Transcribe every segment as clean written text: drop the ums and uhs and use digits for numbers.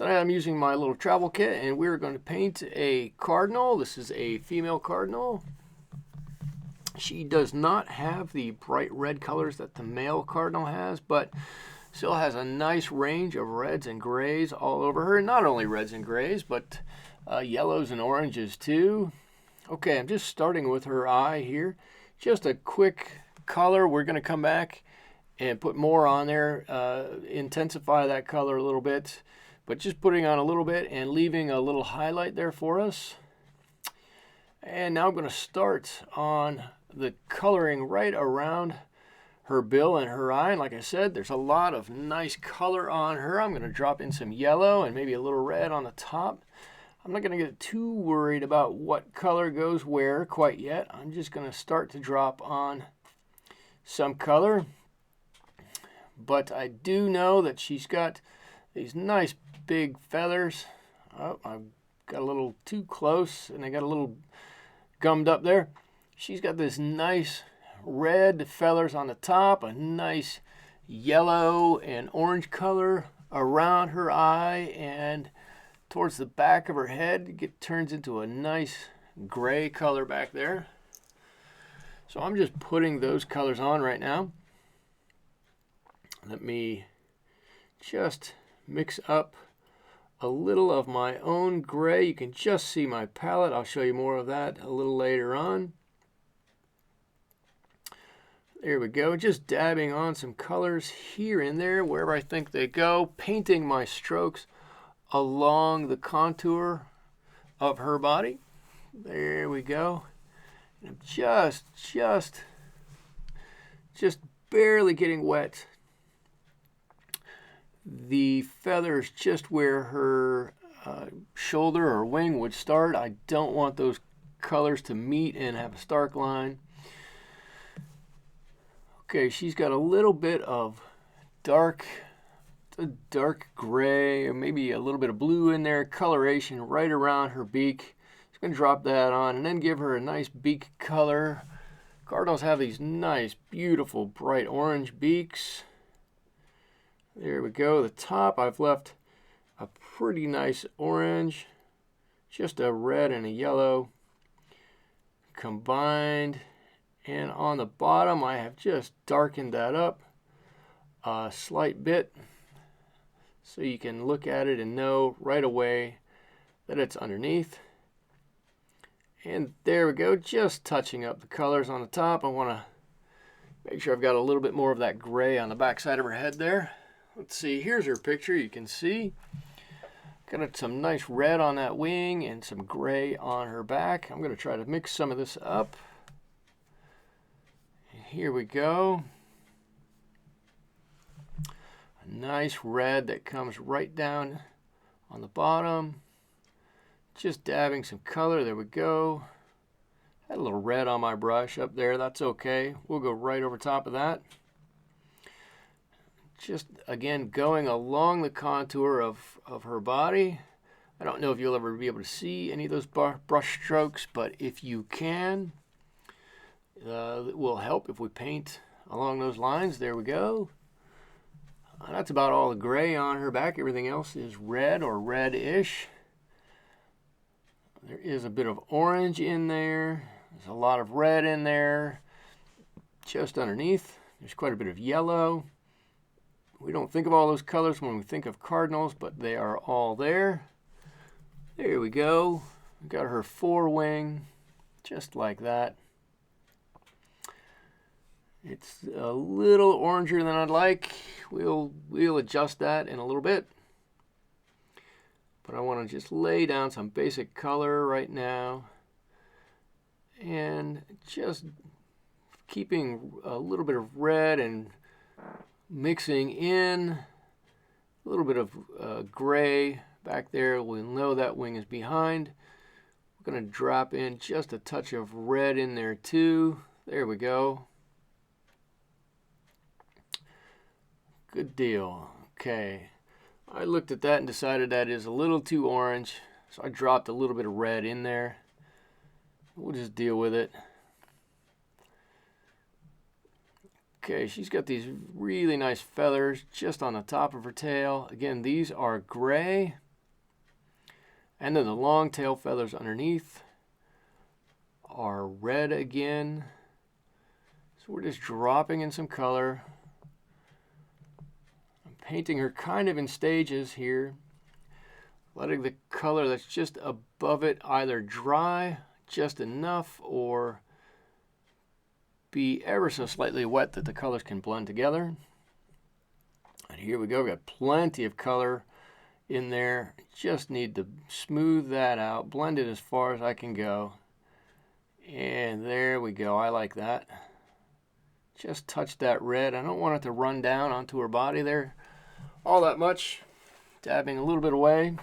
Today I'm using my little travel kit and we're going to paint a cardinal. This is a female cardinal. She does not have the bright red colors that the male cardinal has, but still has a nice range of reds and grays all over her. Not only reds and grays, but yellows and oranges too. Okay, I'm just starting with her eye here. Just a quick color. We're going to come back and put more on there, intensify that color a little bit. But just putting on a little bit and leaving a little highlight there for us. And now I'm going to start on the coloring right around her bill and her eye. And like I said, there's a lot of nice color on her. I'm going to drop in some yellow and maybe a little red on the top. I'm not going to get too worried about what color goes where quite yet. I'm just going to start to drop on some color. But I do know that she's got these nice big feathers. Oh, I got a little too close and I got a little gummed up there. She's got this nice red feathers on the top, a nice yellow and orange color around her eye, and towards the back of her head it turns into a nice gray color back there. So I'm just putting those colors on right now. Let me just mix up a little of my own gray. You can just see my palette. I'll show you more of that a little later on. There we go. Just dabbing on some colors here and there wherever I think they go. Painting my strokes along the contour of her body. There we go. And I'm just barely getting wet. The feathers just where her shoulder or wing would start. I don't want those colors to meet and have a stark line. Okay, she's got a little bit of dark gray, or maybe a little bit of blue in there, coloration right around her beak. Just going to drop that on and then give her a nice beak color. Cardinals have these nice, beautiful, bright orange beaks. There we go. The top I've left a pretty nice orange, just a red and a yellow combined. And on the bottom I have just darkened that up a slight bit so you can look at it and know right away that it's underneath. And there we go, just touching up the colors on the top. I want to make sure I've got a little bit more of that gray on the back side of her head there. Let's see, here's her picture. You can see got some nice red on that wing and some gray on her back. I'm going to try to mix some of this up. Here we go. A nice red that comes right down on the bottom. Just dabbing some color. There we go. Had a little red on my brush up there. That's okay. We'll go right over top of that. Just again going along the contour of her body. I don't know if you'll ever be able to see any of those brush strokes, but if you can, it will help if we paint along those lines. There we go. That's about all the gray on her back. Everything else is red or red-ish. There is a bit of orange in there. There's a lot of red in there. Just underneath, there's quite a bit of yellow. We don't think of all those colors when we think of cardinals, but they are all there. There we go. We got her forewing, just like that. It's a little oranger than I'd like. We'll adjust that in a little bit. But I want to just lay down some basic color right now. And just keeping a little bit of red and mixing in a little bit of gray back there. We'll know that wing is behind. We're going to drop in just a touch of red in there too. There we go. Good deal. Okay. I looked at that and decided that is a little too orange, so I dropped a little bit of red in there. We'll just deal with it. Okay, she's got these really nice feathers just on the top of her tail. Again, these are gray. And then the long tail feathers underneath are red again. So we're just dropping in some color. I'm painting her kind of in stages here, letting the color that's just above it either dry just enough or be ever so slightly wet that the colors can blend together. And here we go, we've got plenty of color in there. Just need to smooth that out, blend it as far as I can go. And there we go, I like that. Just touch that red. I don't want it to run down onto her body there all that much. Dabbing a little bit away.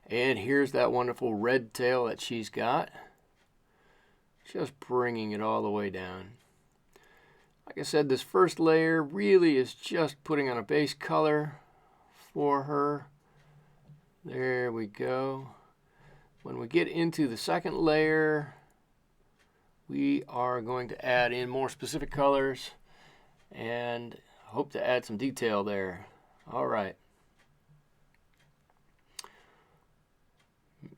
And here's that wonderful red tail that she's got. Just bringing it all the way down. Like I said, this first layer really is just putting on a base color for her. There we go. When we get into the second layer, we are going to add in more specific colors and hope to add some detail there. All right.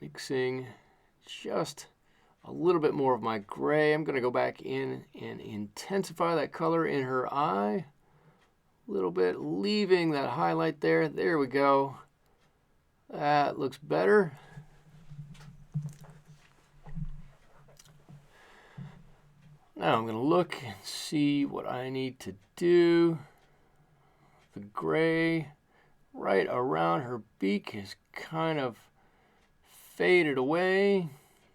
Mixing just a little bit more of my gray. I'm going to go back in and intensify that color in her eye a little bit, leaving that highlight there. There we go. That looks better. Now I'm going to look and see what I need to do. The gray right around her beak is kind of faded away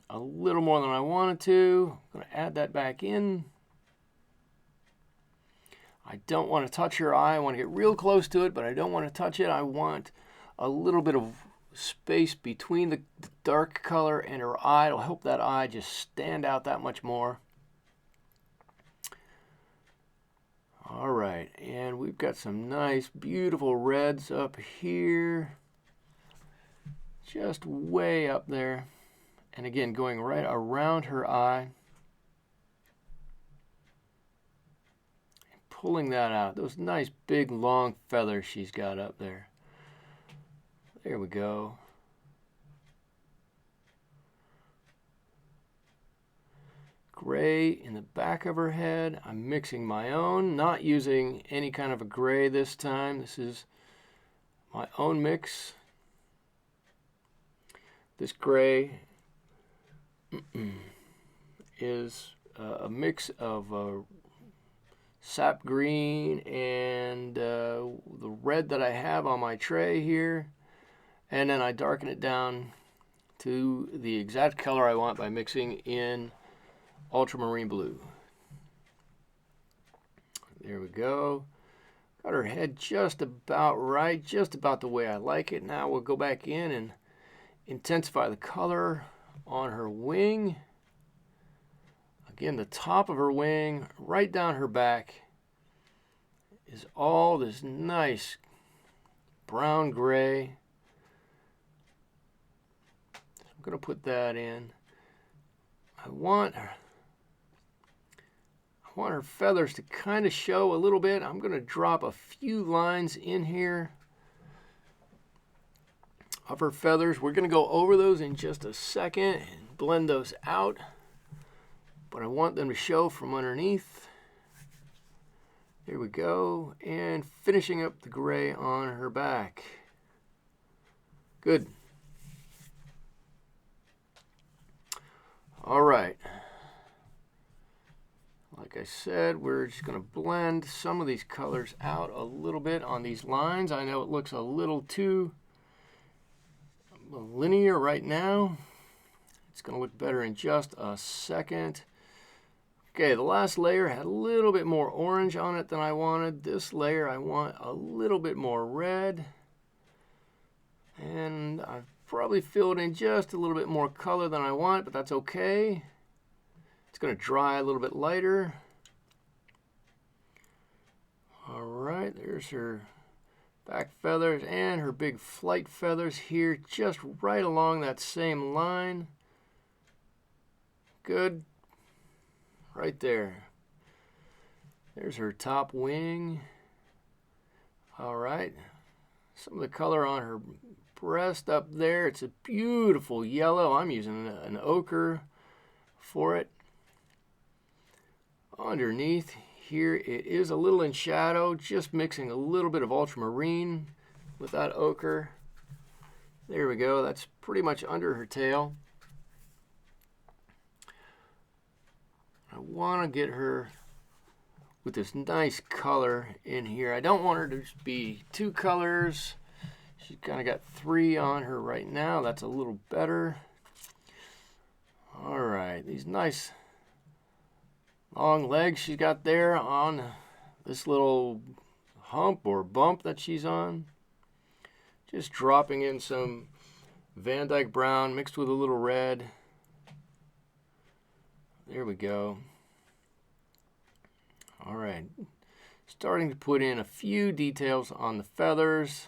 a little more than I wanted to. I'm going to add that back in. I don't want to touch her eye. I want to get real close to it, but I don't want to touch it. I want a little bit of space between the dark color and her eye. It'll help that eye just stand out that much more. All right, and we've got some nice, beautiful reds up here. Just way up there. And again, going right around her eye. And pulling that out. Those nice, big, long feathers she's got up there. There we go. Gray in the back of her head. I'm mixing my own, not using any kind of a gray this time. This is my own mix. This gray is a mix of sap green and the red that I have on my tray here. And then I darken it down to the exact color I want by mixing in ultramarine blue. There we go. Got her head just about right, just about the way I like it. Now we'll go back in and intensify the color on her wing. Again, the top of her wing, right down her back, is all this nice brown gray. So I'm going to put that in. I want her feathers to kind of show a little bit. I'm going to drop a few lines in here of her feathers. We're going to go over those in just a second and blend those out. But I want them to show from underneath. There we go. And finishing up the gray on her back. Good. All right. Like I said, we're just going to blend some of these colors out a little bit on these lines. I know it looks a little too linear right now. It's going to look better in just a second. Okay, the last layer had a little bit more orange on it than I wanted. This layer I want a little bit more red. And I've probably filled in just a little bit more color than I want, but that's okay. It's going to dry a little bit lighter. All right, there's her back feathers and her big flight feathers here, just right along that same line. Good. Right there. There's her top wing. All right. some of the color on her breast up there. It's a beautiful yellow. I'm using an ochre for it. Underneath here, it is a little in shadow, just mixing a little bit of ultramarine with that ochre. There we go. That's pretty much under her tail. I want to get her with this nice color in here. I don't want her to just be two colors. She's kind of got three on her right now. That's a little better. All right, these nice long legs she's got there on this little hump or bump that she's on. Just dropping in some Van Dyke brown mixed with a little red. There we go. All right, starting to put in a few details on the feathers.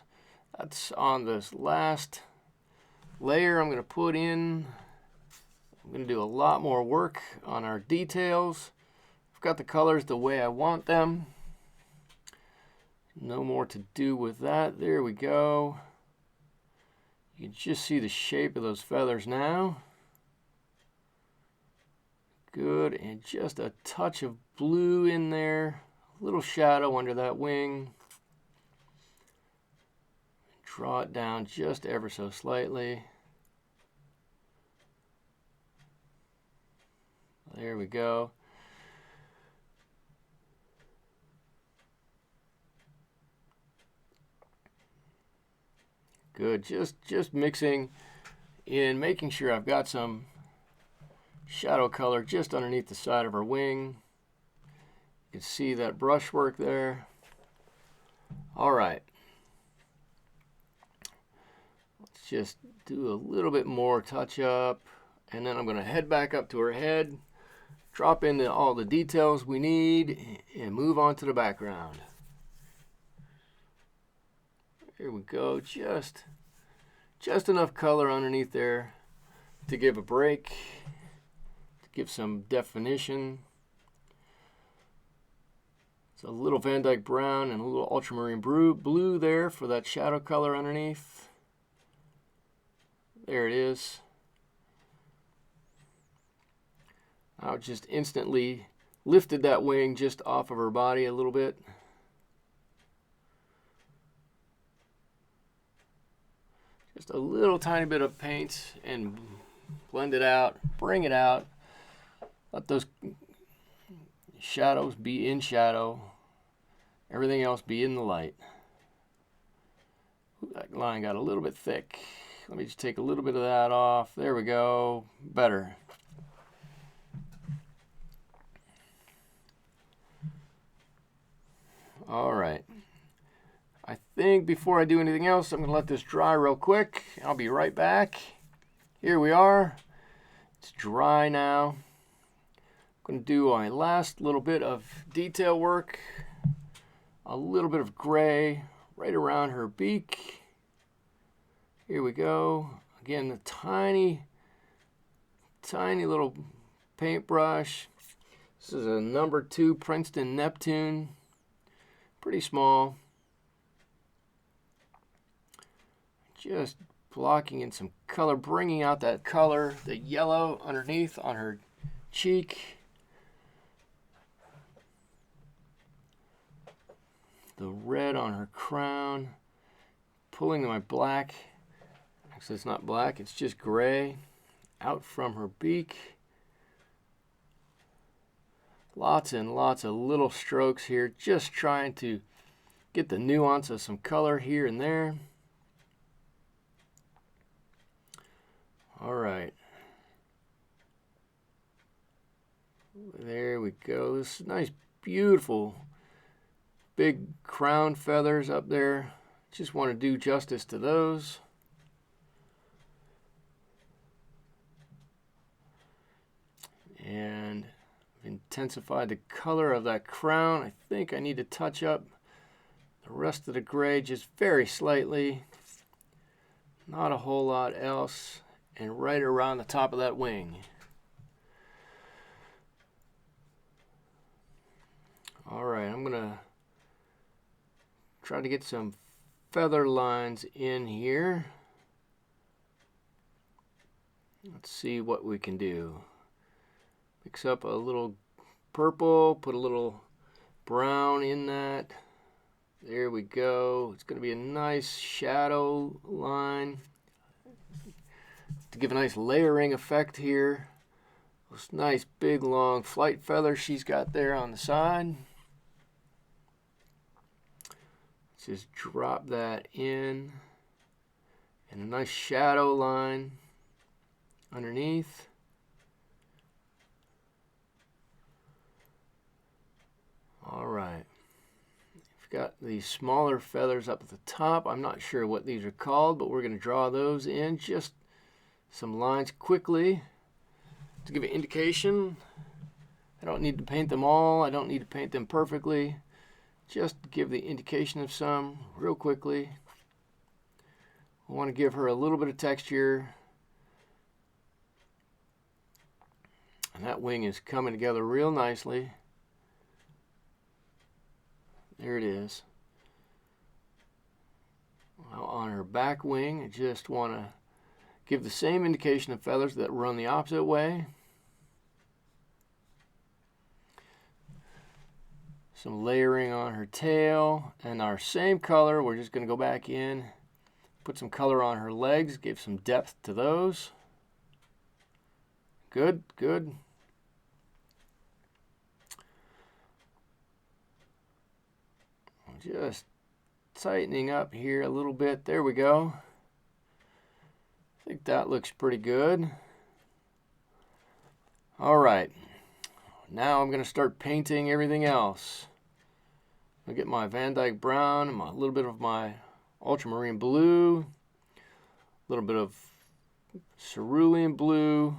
That's on this last layer I'm going to put in. I'm going to do a lot more work on our details. I've got the colors the way I want them. No more to do with that. There we go. You can just see the shape of those feathers now. Good, and just a touch of blue in there. A little shadow under that wing. Draw it down just ever so slightly. There we go. Good, just mixing in, making sure I've got some shadow color just underneath the side of her wing. You can see that brushwork there. All right. Let's just do a little bit more touch up, and then I'm going to head back up to her head, drop in all the details we need, and move on to the background. Here we go, just enough color underneath there to give a break, to give some definition. It's a little Van Dyke brown and a little ultramarine blue there for that shadow color underneath. There it is. I just instantly lifted that wing just off of her body a little bit. Just a little tiny bit of paint and blend it out, bring it out. Let those shadows be in shadow. Everything else be in the light. Ooh, that line got a little bit thick. Let me just take a little bit of that off. There we go. Better. All right. I think before I do anything else, I'm going to let this dry real quick. I'll be right back. Here we are. It's dry now. I'm going to do my last little bit of detail work. A little bit of gray right around her beak. Here we go. Again, the tiny little paintbrush. This is a number 2 Princeton Neptune. Pretty small. Just blocking in some color, bringing out that color, the yellow underneath on her cheek. The red on her crown. Pulling my black, actually it's not black, it's just gray, out from her beak. Lots and lots of little strokes here, just trying to get the nuance of some color here and there. All right. There we go. This nice, beautiful, big crown feathers up there. Just want to do justice to those. And intensify the color of that crown. I think I need to touch up the rest of the gray just very slightly. Not a whole lot else. And right around the top of that wing. All right, I'm gonna try to get some feather lines in here. Let's see what we can do. Mix up a little purple, put a little brown in that. There we go. It's going to be a nice shadow line to give a nice layering effect here. Those nice big long flight feathers she's got there on the side. Let's just drop that in, and a nice shadow line underneath. All right. We've got these smaller feathers up at the top. I'm not sure what these are called, but we're going to draw those in. Just some lines quickly to give an indication. I don't need to paint them all. I don't need to paint them perfectly. Just give the indication of some real quickly. I want to give her a little bit of texture. And that wing is coming together real nicely. There it is. Now on her back wing, I just want to give the same indication of feathers that run the opposite way. Some layering on her tail, and our same color, we're just going to go back in, put some color on her legs, give some depth to those. Good, good. Just tightening up here a little bit. There we go. I think that looks pretty good. All right. Now I'm going to start painting everything else. I'll get my Van Dyke brown and a little bit of my ultramarine blue, a little bit of cerulean blue.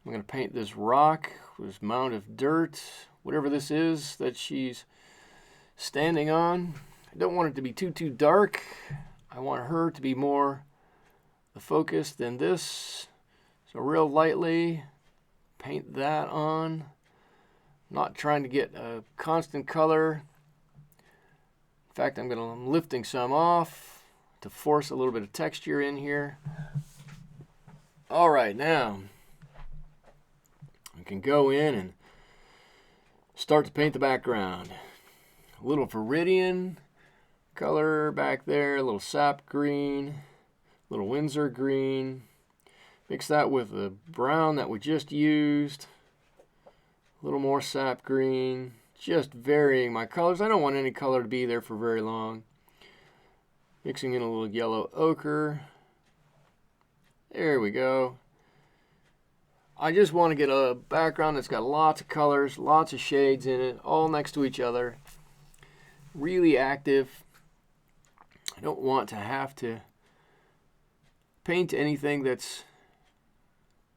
I'm going to paint this rock with this mound of dirt, whatever this is that she's standing on. I don't want it to be too dark. I want her to be more the focus than this. So real lightly paint that on. Not trying to get a constant color. In fact, I'm lifting some off to force a little bit of texture in here. All right, now I can go in and start to paint the background. A little Viridian color back there, a little sap green, a little Windsor green. Mix that with the brown that we just used. A little more sap green. Just varying my colors. I don't want any color to be there for very long. Mixing in a little yellow ochre. There we go. I just want to get a background that's got lots of colors, lots of shades in it, all next to each other. Really active. I don't want to have to paint anything that's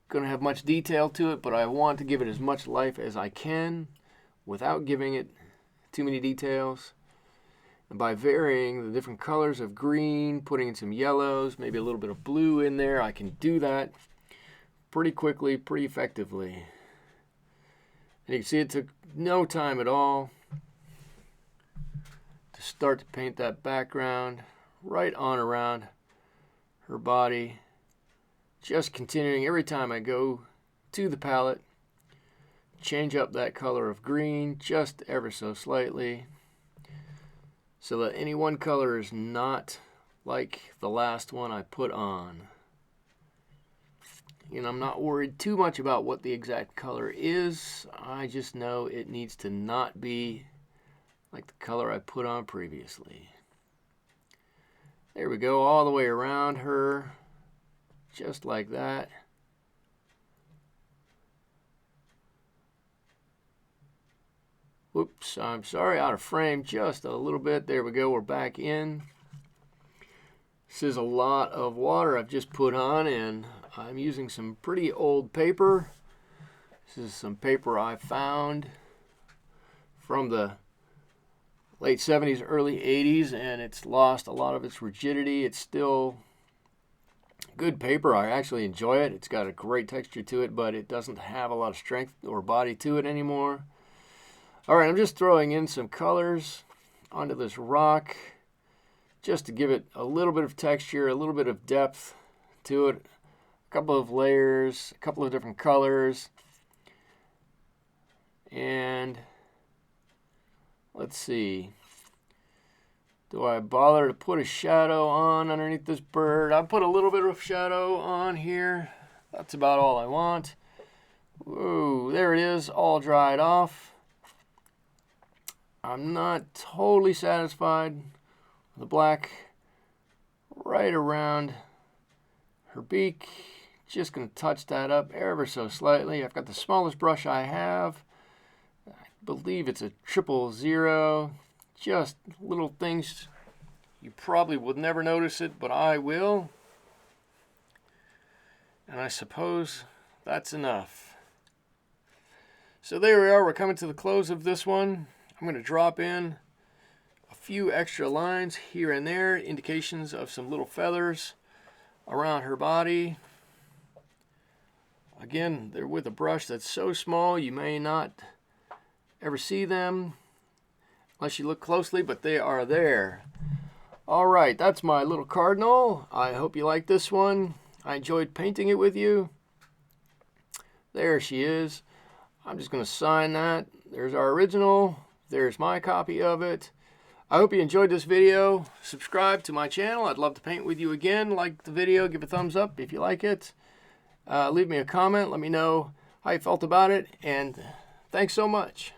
going to have much detail to it, but I want to give it as much life as I can without giving it too many details. And by varying the different colors of green, putting in some yellows, maybe a little bit of blue in there, I can do that pretty quickly, pretty effectively. And you can see it took no time at all to start to paint that background right on around her body. Just continuing every time I go to the palette, change up that color of green just ever so slightly so that any one color is not like the last one I put on. And I'm not worried too much about what the exact color is. I just know it needs to not be like the color I put on previously. There we go, all the way around her. Just like that. Whoops, I'm sorry, out of frame just a little bit. There we go, we're back in. This is a lot of water I've just put on, and I'm using some pretty old paper. This is some paper I found from the late 70s, early 80s, and it's lost a lot of its rigidity. It's still good paper. I actually enjoy it. It's got a great texture to it, but it doesn't have a lot of strength or body to it anymore. All right, I'm just throwing in some colors onto this rock. just to give it a little bit of texture, a little bit of depth to it. A couple of layers, a couple of different colors. And let's see. Do I bother to put a shadow on underneath this bird? I'll put a little bit of shadow on here. That's about all I want. Whoa, there it is, all dried off. I'm not totally satisfied with the black right around her beak. Just going to touch that up ever so slightly. I've got the smallest brush I have. I believe it's a 000. Just little things. You probably would never notice it, but I will. And I suppose that's enough. So there we are. We're coming to the close of this one. I'm going to drop in a few extra lines here and there, indications of some little feathers around her body. Again, they're with a brush that's so small you may not ever see them unless you look closely, but they are there. All right, that's my little cardinal. I hope you like this one. I enjoyed painting it with you. There she is. I'm just going to sign that. There's our original. There's my copy of it. I hope you enjoyed this video. Subscribe to my channel. I'd love to paint with you again. Like the video. Give a thumbs up if you like it. Leave me a comment. Let me know how you felt about it. And thanks so much.